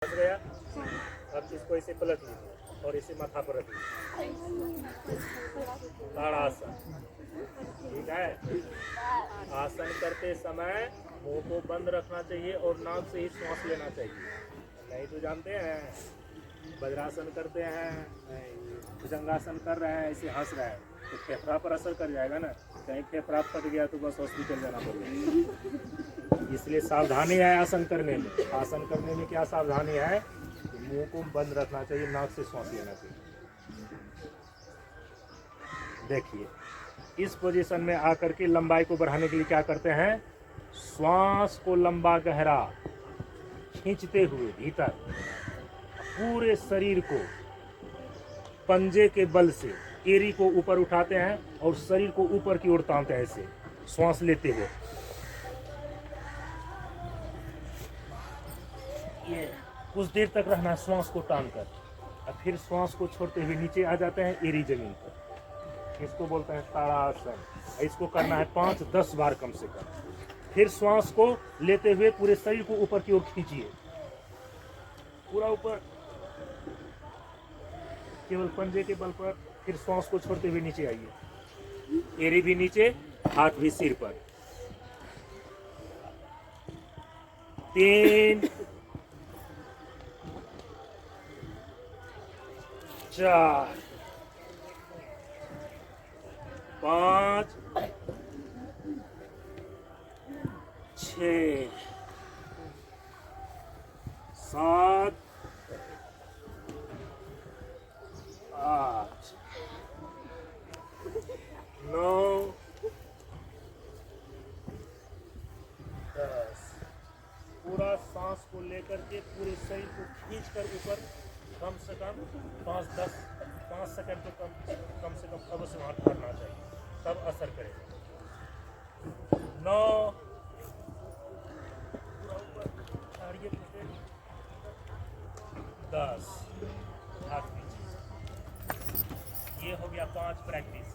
फंस गया। अब इसको ऐसे पलट लीजिए और इसे माथा पर रख लीजिए। ताड़ासन, ठीक है। आसन करते समय मुंह को बंद रखना चाहिए और नाक से ही श्वास लेना चाहिए। नहीं तो जानते हैं वज्रासन करते हैं, भुजंगासन कर रहे हैं, ऐसे हंस रहे हैं तो फेफड़ा पर असर कर जाएगा ना। कहीं फेफड़ा फट गया तो बस हॉस्पिटल जाना पड़ेगा। इसलिए सावधानी है आसन करने में। आसन करने में क्या सावधानी है? मुंह को बंद रखना चाहिए, नाक से सांस लेना चाहिए। देखिए इस पोजीशन में आकर के लंबाई को बढ़ाने के लिए क्या करते हैं? श्वास को लंबा गहरा खींचते हुए भीतर पूरे शरीर को पंजे के बल से एरी को ऊपर उठाते हैं और शरीर को ऊपर की ओर तानते हैं। ऐसे श्वास लेते हुए ये कुछ देर तक रहना श्वास को तानकर, और फिर श्वास को छोड़ते हुए नीचे आ जाते हैं एरी जमीन पर। इसको बोलते हैं ताड़ासन। इसको करना है 5-10 बार कम से कम। फिर श्वास को लेते हुए पूरे शरीर को ऊपर की ओर खींचिए, पूरा ऊपर, केवल पंजे के बल पर। फिर श्वास को छोड़ते हुए नीचे आइए, एरी भी नीचे, हाथ भी सिर पर। 3 4 5 6 7 8 9 10। पूरा सांस को लेकर के पूरे शरीर को खींचकर ऊपर कम से कम 5 सेकंड तो कम से कम अवश्य वहां ठहरना चाहिए, तब असर करेगा। 9 ऊपर 10 हाथ नीचे। ये हो गया 5 प्रैक्टिस।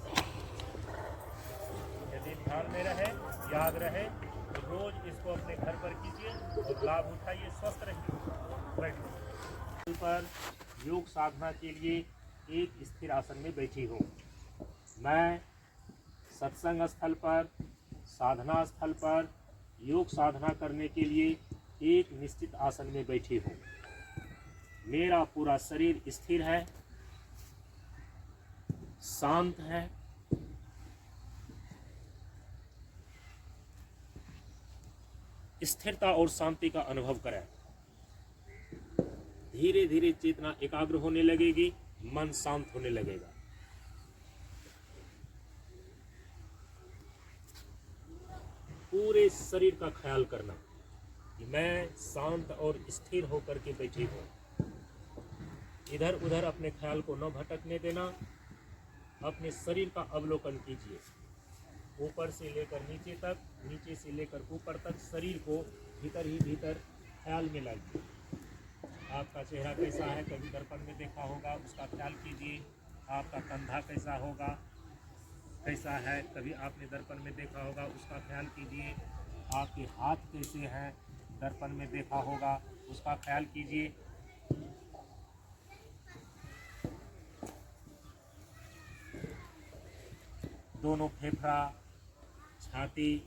यदि ध्यान में रहे, याद रहे तो रोज इसको अपने घर पर कीजिए और लाभ उठाइए, स्वस्थ रहिए। बैठिए। पर योग साधना के लिए एक स्थिर आसन में बैठी हूँ। मैं सत्संग स्थल पर, साधना स्थल पर योग साधना करने के लिए एक निश्चित आसन में बैठी हूँ। मेरा पूरा शरीर स्थिर है, शांत है। स्थिरता और शांति का अनुभव करें। धीरे धीरे चेतना एकाग्र होने लगेगी, मन शांत होने लगेगा। पूरे शरीर का ख्याल करना कि मैं शांत और स्थिर होकर के बैठी हूँ। इधर उधर अपने ख्याल को न भटकने देना। अपने शरीर का अवलोकन कीजिए, ऊपर से लेकर नीचे तक, नीचे से लेकर ऊपर तक। शरीर को भीतर ही भीतर ख्याल में लाइए। आपका चेहरा कैसा है, कभी दर्पण में देखा होगा, उसका ख्याल कीजिए। आपका कंधा कैसा होगा, कैसा है, कभी आपने दर्पण में देखा होगा, उसका ख्याल कीजिए। आपके हाथ कैसे हैं, दर्पण में देखा होगा, उसका ख्याल कीजिए। दोनों फेफड़ा, छाती,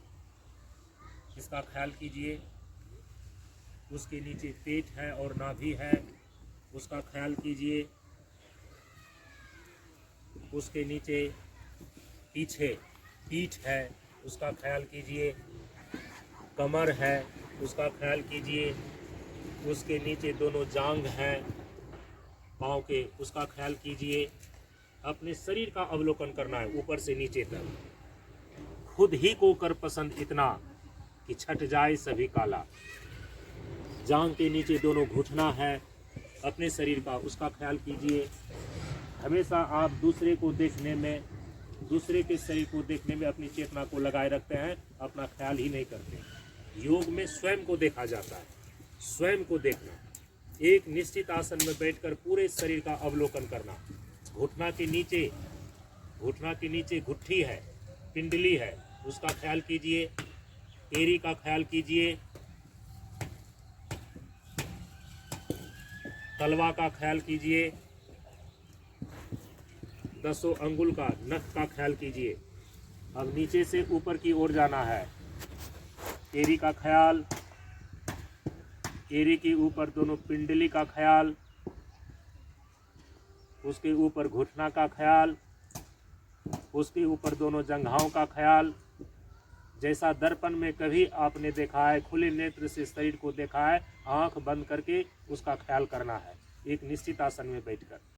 इसका ख्याल कीजिए। उसके नीचे पेट है और नाभि है, उसका ख्याल कीजिए। उसके नीचे पीछे पीठ है, उसका ख्याल कीजिए। कमर है, उसका ख्याल कीजिए। उसके नीचे दोनों जांघ हैं पाँव के, उसका ख्याल कीजिए। अपने शरीर का अवलोकन करना है ऊपर से नीचे तक। खुद ही को कर पसंद इतना कि छट जाए सभी काला। जांघ के नीचे दोनों घुटना है अपने शरीर का, उसका ख्याल कीजिए। हमेशा आप दूसरे को देखने में, दूसरे के शरीर को देखने में अपनी चेतना को लगाए रखते हैं, अपना ख्याल ही नहीं करते। योग में स्वयं को देखा जाता है, स्वयं को देखना। एक निश्चित आसन में बैठकर पूरे शरीर का अवलोकन करना। घुटना के नीचे गुट्ठी है, पिंडली है, उसका ख्याल कीजिए। एरी का ख्याल कीजिए। तलवा का ख्याल कीजिए, 10 अंगुल का नख का ख्याल कीजिए। अब नीचे से ऊपर की ओर जाना है। एरी का ख्याल, एरी के ऊपर दोनों पिंडली का ख्याल, उसके ऊपर घुटना का ख्याल, उसके ऊपर दोनों जंघाओं का ख्याल। जैसा दर्पण में कभी आपने देखा है, खुले नेत्र से शरीर को देखा है, आंख बंद करके उसका ख्याल करना है, एक निश्चित आसन में बैठकर।